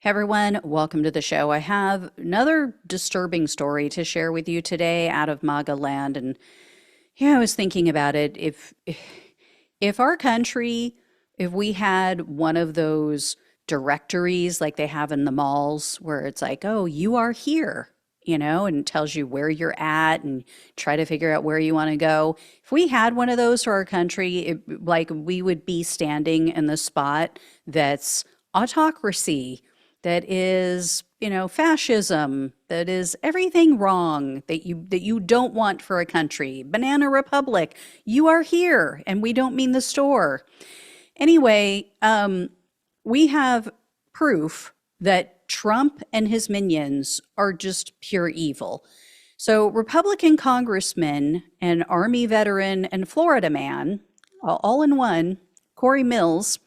Hey everyone, welcome to the show. I have another disturbing story to share with you today out of MAGA land. And yeah, I was thinking about it. If our country, if we had one of those directories like they have in the malls where it's like, oh, you are here, and it tells you where you're at and try to figure out where you want to go. If we had one of those for our country, like we would be standing in the spot that's autocracy, that is, fascism, that is everything wrong that you don't want for a country. Banana Republic, you are here, and we don't mean the store. Anyway, we have proof that Trump and his minions are just pure evil. So, Republican congressman and Army veteran and Florida man, all in one, Cory Mills,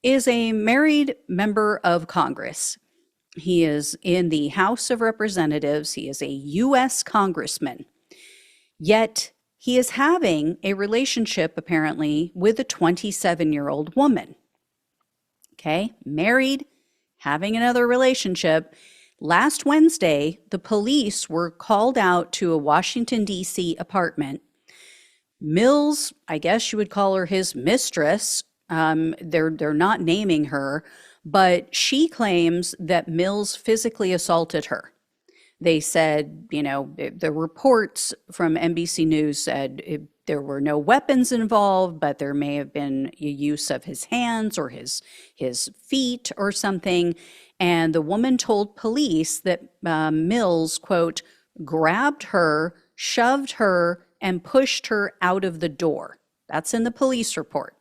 is a married member of Congress. He is in the House of Representatives. He is a U.S. congressman. Yet he is having a relationship, apparently, with a 27-year-old woman. Okay, married, having another relationship. Last Wednesday, the police were called out to a Washington, D.C. apartment. Mills, I guess you would call her his mistress. They're not naming her, but she claims that Mills physically assaulted her. They said, the reports from NBC News said there were no weapons involved, but there may have been a use of his hands or his feet or something. And the woman told police that Mills, quote, grabbed her, shoved her, and pushed her out of the door. That's in the police report.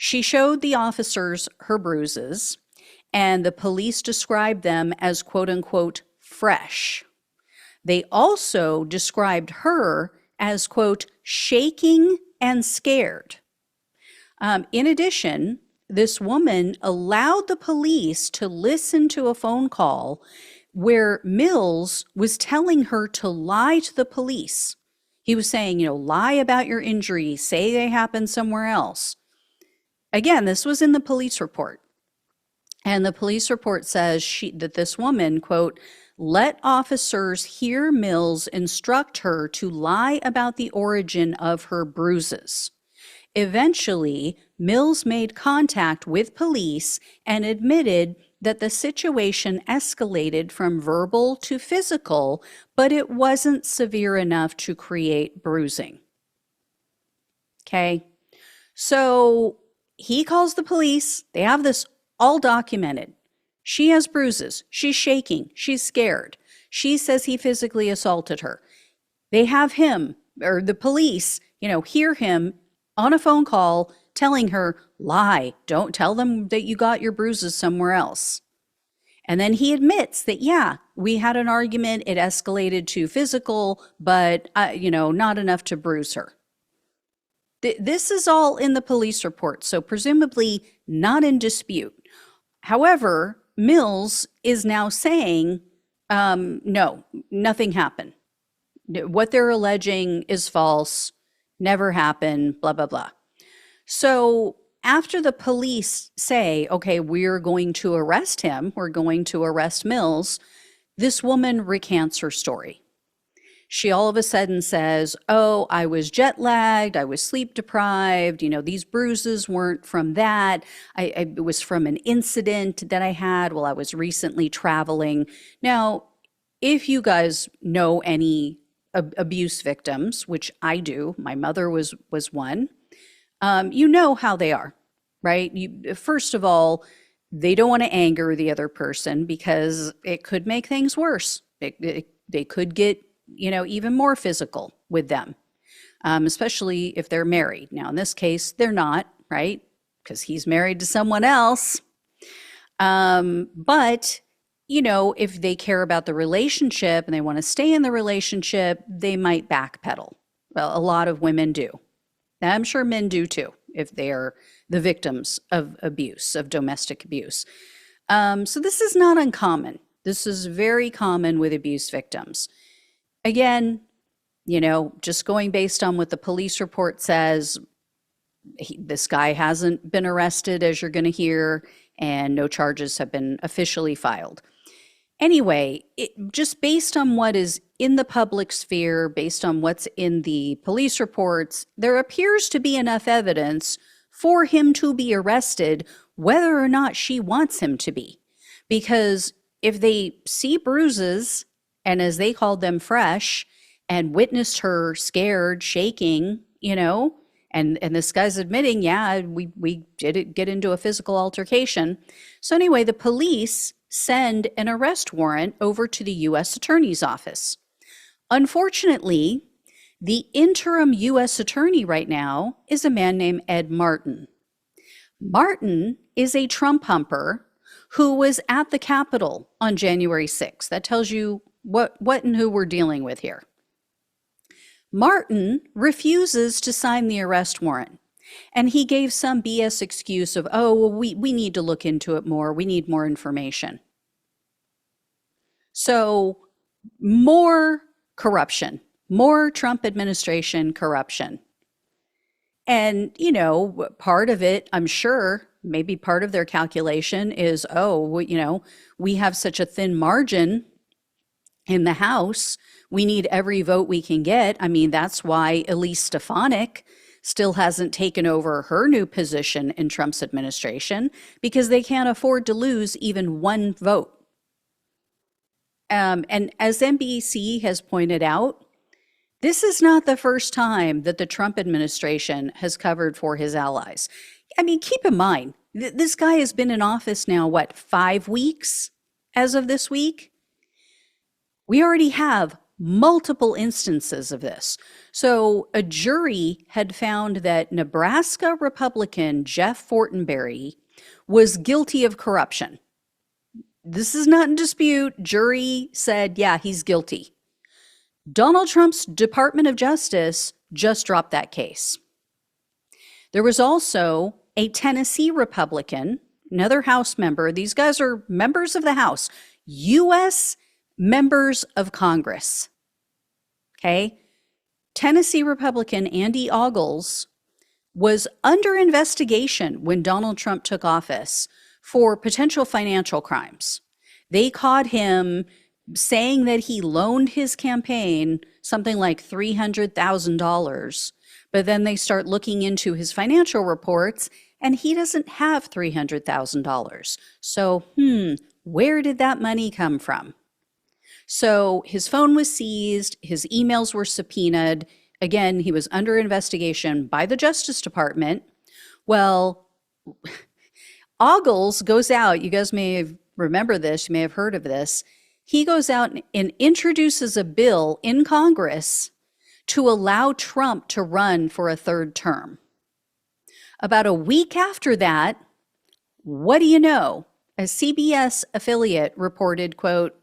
She showed the officers her bruises, and the police described them as quote unquote fresh. They also described her as quote shaking and scared. In addition, this woman allowed the police to listen to a phone call where Mills was telling her to lie to the police. He was saying, lie about your injury, say they happened somewhere else. Again, this was in the police report. And the police report says that this woman, quote, let officers hear Mills instruct her to lie about the origin of her bruises. Eventually, Mills made contact with police and admitted that the situation escalated from verbal to physical, but it wasn't severe enough to create bruising. Okay, so he calls the police. They have this all documented. She has bruises. She's shaking. She's scared. She says he physically assaulted her. They have him, or the police, hear him on a phone call telling her, lie. Don't tell them that you got your bruises somewhere else. And then he admits that, yeah, we had an argument. It escalated to physical, but, not enough to bruise her. This is all in the police report, so presumably not in dispute. However, Mills is now saying, no, nothing happened. What they're alleging is false, never happened, blah, blah, blah. So after the police say, okay, we're going to arrest him, we're going to arrest Mills, this woman recants her story. She all of a sudden says, oh, I was jet lagged, I was sleep deprived, these bruises weren't from that. It was from an incident that I had while I was recently traveling. Now, if you guys know any abuse victims, which I do, my mother was one, you know how they are, right? First of all, they don't want to anger the other person because it could make things worse. They could get even more physical with them, especially if they're married. Now, in this case, they're not, right? Because he's married to someone else. But, if they care about the relationship and they want to stay in the relationship, they might backpedal. Well, a lot of women do. And I'm sure men do too, if they're the victims of abuse, of domestic abuse. So this is not uncommon. This is very common with abuse victims. Again, just going based on what the police report says, this guy hasn't been arrested, as you're going to hear, and no charges have been officially filed. Anyway, just based on what is in the public sphere, based on what's in the police reports, there appears to be enough evidence for him to be arrested, whether or not she wants him to be. Because if they see bruises, and as they called them, fresh, and witnessed her scared, shaking, and this guy's admitting, yeah, we did get into a physical altercation. So anyway, the police send an arrest warrant over to the U.S. Attorney's Office. Unfortunately, the interim U.S. Attorney right now is a man named Ed Martin. Martin is a Trump humper who was at the Capitol on January 6th. That tells you what and who we're dealing with here. Martin refuses to sign the arrest warrant. And he gave some BS excuse of, we need to look into it more. We need more information. So more corruption, more Trump administration corruption. And, part of it, I'm sure, maybe part of their calculation is, we have such a thin margin in the House. We need every vote we can get. I mean, that's why Elise Stefanik still hasn't taken over her new position in Trump's administration, because they can't afford to lose even one vote. And as NBC has pointed out, this is not the first time that the Trump administration has covered for his allies. I mean, keep in mind, this guy has been in office now, 5 weeks as of this week? We already have multiple instances of this. So a jury had found that Nebraska Republican Jeff Fortenberry was guilty of corruption. This is not in dispute. Jury said, yeah, he's guilty. Donald Trump's Department of Justice just dropped that case. There was also a Tennessee Republican, another House member. These guys are members of the House, U.S. members of Congress. Okay. Tennessee Republican Andy Ogles was under investigation when Donald Trump took office for potential financial crimes. They caught him saying that he loaned his campaign something like $300,000, but then they start looking into his financial reports and he doesn't have $300,000. So, where did that money come from? So his phone was seized, his emails were subpoenaed. Again, he was under investigation by the Justice Department. Well, Ogles goes out, you guys may remember this, you may have heard of this. He goes out and introduces a bill in Congress to allow Trump to run for a third term. About a week after that, what do you know? A CBS affiliate reported, quote,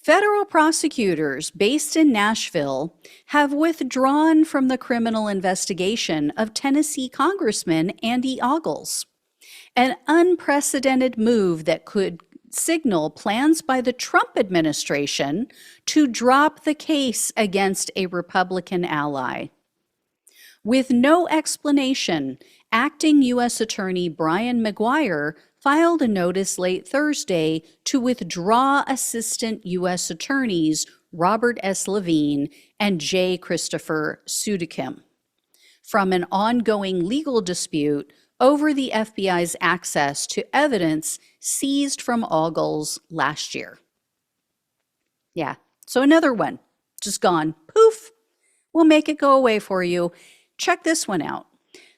federal prosecutors based in Nashville have withdrawn from the criminal investigation of Tennessee Congressman Andy Ogles, an unprecedented move that could signal plans by the Trump administration to drop the case against a Republican ally. With no explanation, acting U.S. Attorney Brian McGuire filed a notice late Thursday to withdraw Assistant U.S. Attorneys Robert S. Levine and J. Christopher Sudikim from an ongoing legal dispute over the FBI's access to evidence seized from Ogles last year. Yeah, so another one, just gone. Poof, we'll make it go away for you. Check this one out.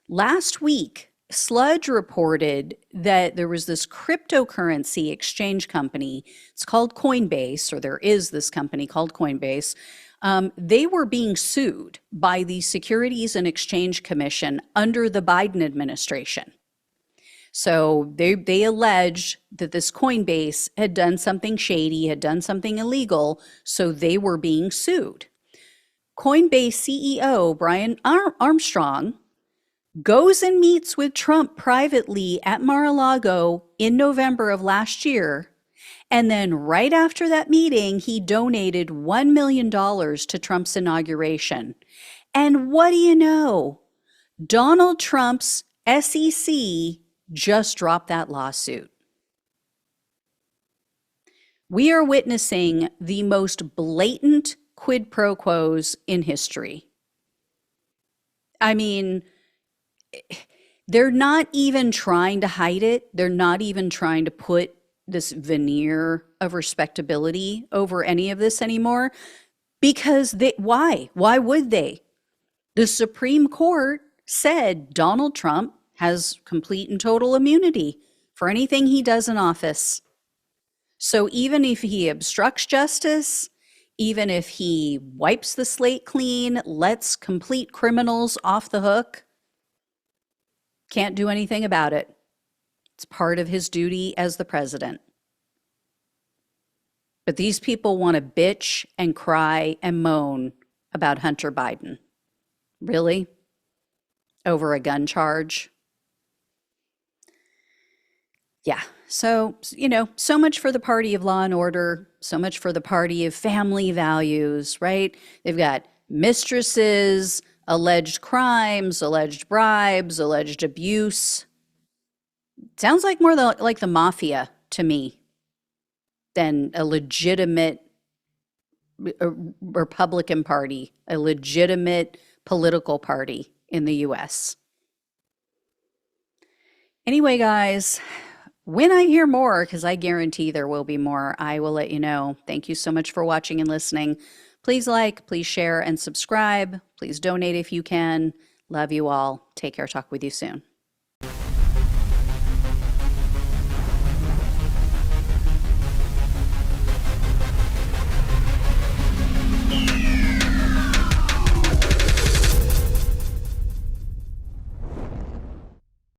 Last week, Sludge reported that there was this cryptocurrency exchange company. It's called Coinbase, or there is this company called Coinbase. They were being sued by the Securities and Exchange Commission under the Biden administration. So they alleged that this Coinbase had done something shady, had done something illegal, so they were being sued. Coinbase CEO Brian Armstrong goes and meets with Trump privately at Mar-a-Lago in November of last year. And then right after that meeting, he donated $1 million to Trump's inauguration. And what do you know? Donald Trump's SEC just dropped that lawsuit. We are witnessing the most blatant quid pro quos in history. I mean, they're not even trying to hide it. They're not even trying to put this veneer of respectability over any of this anymore. Because why? Why would they? The Supreme Court said Donald Trump has complete and total immunity for anything he does in office. So even if he obstructs justice, even if he wipes the slate clean, lets complete criminals off the hook, can't do anything about it. It's part of his duty as the president. But these people want to bitch and cry and moan about Hunter Biden. Really? Over a gun charge? Yeah. So, so much for the party of law and order, so much for the party of family values, right? They've got mistresses, alleged crimes, alleged bribes, alleged abuse. Sounds like more like the mafia to me than a legitimate Republican Party, a legitimate political party in the US. Anyway, guys, when I hear more, because I guarantee there will be more, I will let you know. Thank you so much for watching and listening. Please like, please share, and subscribe. Please donate if you can. Love you all. Take care. Talk with you soon.